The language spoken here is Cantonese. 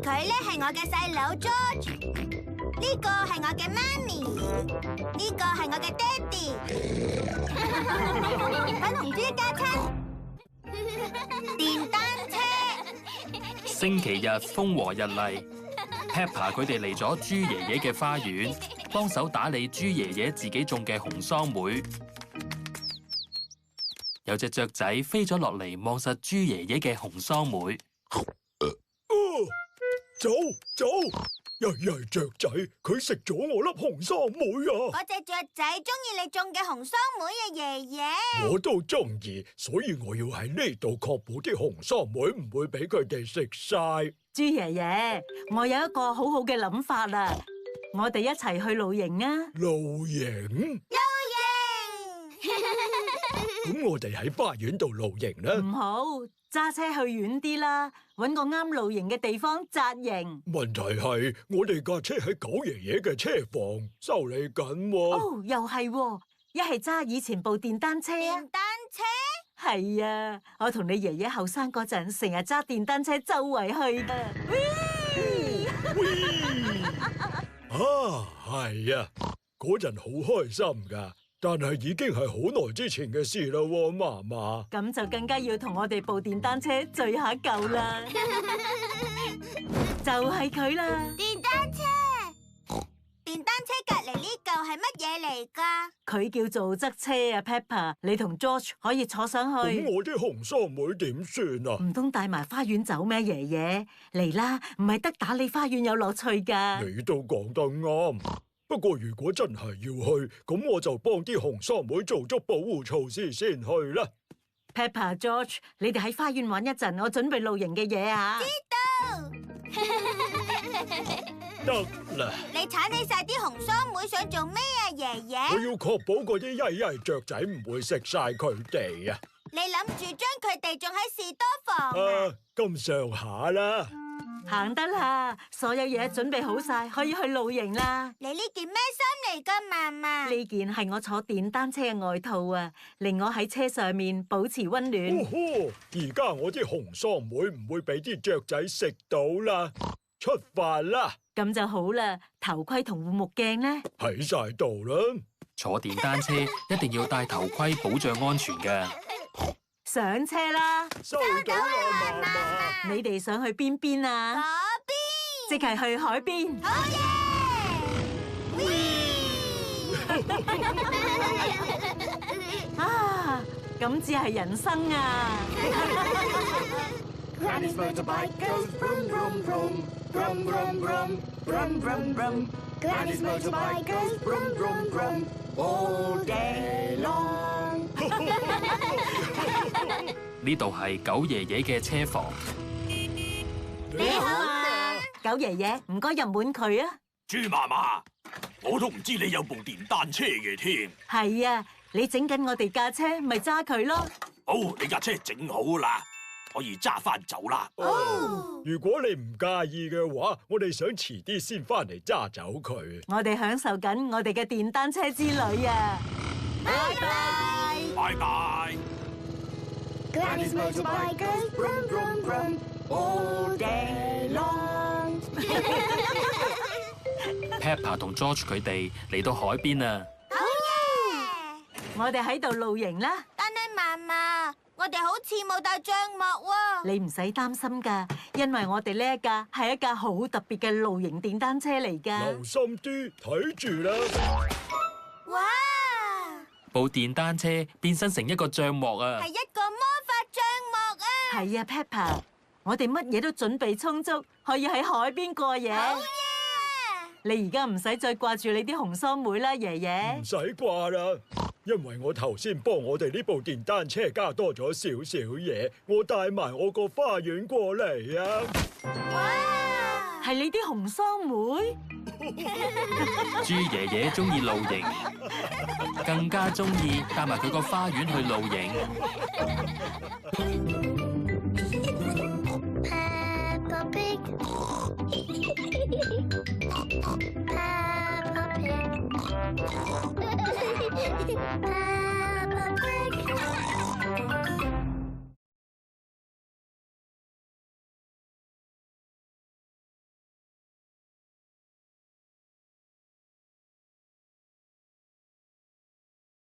佢咧係我嘅細佬 George， 呢個係我嘅媽咪，呢個係我嘅爹哋。粉紅豬家親，電單車。星期日風和日麗 ，Peppa 佢哋嚟咗豬爺爺嘅花園，幫手打理豬爺爺自己種嘅紅桑梅。有隻雀仔飛咗落嚟望實豬爺爺嘅紅桑梅。走！雀仔，佢食咗我粒紅桑梅啊！嗰隻雀仔中意你種嘅紅桑梅啊，爺爺。我都中意，所以我要喺呢度確保啲紅桑梅唔會俾佢哋食晒。豬爺爺，我有一個好好嘅諗法啦，我哋一齊去露營啊！露營？露營！咁我哋喺花園度露營啦。唔好，揸車去遠啲啦，搵個啱露營嘅地方紮營。問題係我哋架車喺狗爺爺嘅車房修理緊喎。哦，又係喎，一係揸以前部電單車啊！電單車？係啊，我同你爺爺後生嗰陣成日揸電單車周圍去噶。係啊，嗰陣好開心噶。但係已經係好耐之前嘅事啦，嫲嫲。咁就更加要同我哋部電單車聚下舊啦，就係佢啦。電單車，電單車隔籬呢嚿係乜嘢嚟噶？佢叫做側車啊 ，Peppa， 你同 George 可以坐上去。咁我啲紅桑梅點算啊？唔通帶埋花園走咩，爺爺？嚟啦，唔係得打理花園有樂趣噶。你都講得啱。不過如果真係要去，咁我就幫啲紅桑梅做足保護措施先去啦。Peppa、George， 你哋喺花園玩一陣，我準備露營嘅嘢啊。知道。得啦。你鏟起晒啲紅桑梅想做咩啊，爺爺？我要確保嗰啲曳雀仔唔會食晒佢哋啊。你諗住將佢哋種喺士多房啊？咁上下啦。行得啦，所有嘢準備好晒，可以去露營啦。你呢件咩衫嚟噶，嫲嫲？呢件係我坐電單車嘅外套啊，令我喺車上面保持溫暖。而家我啲紅桑梅唔會俾啲雀仔食到啦。出發啦！咁就好啦。頭盔同護目鏡呢？喺晒度啦。坐電單車一定要戴頭盔保障安全嘅。上車啦！收到啦，嫲嫲。你哋想去邊啊？嗰邊，即係去海邊。好嘢！啊，咁只係人生啊！ Granny's motorbike goes vroom vroom vroom, vroom vroom vroom, vroom vroom vroom. Granny's motorbike goes vroom vroom vroom, all day long. 呢度係狗爺爺嘅車房。你好啊，狗爺爺，唔該入滿佢啊！豬嫲嫲，我都唔知你有部電單車嘅添。係啊，你整緊我哋架車，咪揸佢咯。好，你架車整好啦，可以揸翻走啦。如果你唔介意嘅話，我哋想遲啲先翻嚟揸走佢。我哋享受緊我哋嘅電單車之旅啊！拜拜，拜拜。Granny's motorbike goes vroom vroom vroom, all day long. Peppa 同 George 佢哋嚟到海邊啊！好嘢！我哋喺度露營啦。但係嫲嫲，我哋好似冇帶帳幕喎。你唔使擔心噶，因為我哋呢一架係一架好特別嘅露營電單車嚟噶。留心啲，睇住啦！哇！部電單車變身成一個帳幕啊！係一個魔法帳幕啊！係啊 Peppa， 我哋乜嘢都準備充足，可以喺海邊過夜。好嘢！你而家唔使再掛住你啲紅桑梅啦，爺爺。唔使掛啦，因為我頭先幫我哋呢部電單車加多咗少少嘢，我帶埋我個花園過嚟啊！哇！係你啲紅桑梅？豬爺爺中意露營，更加中意帶埋佢個花園去露營。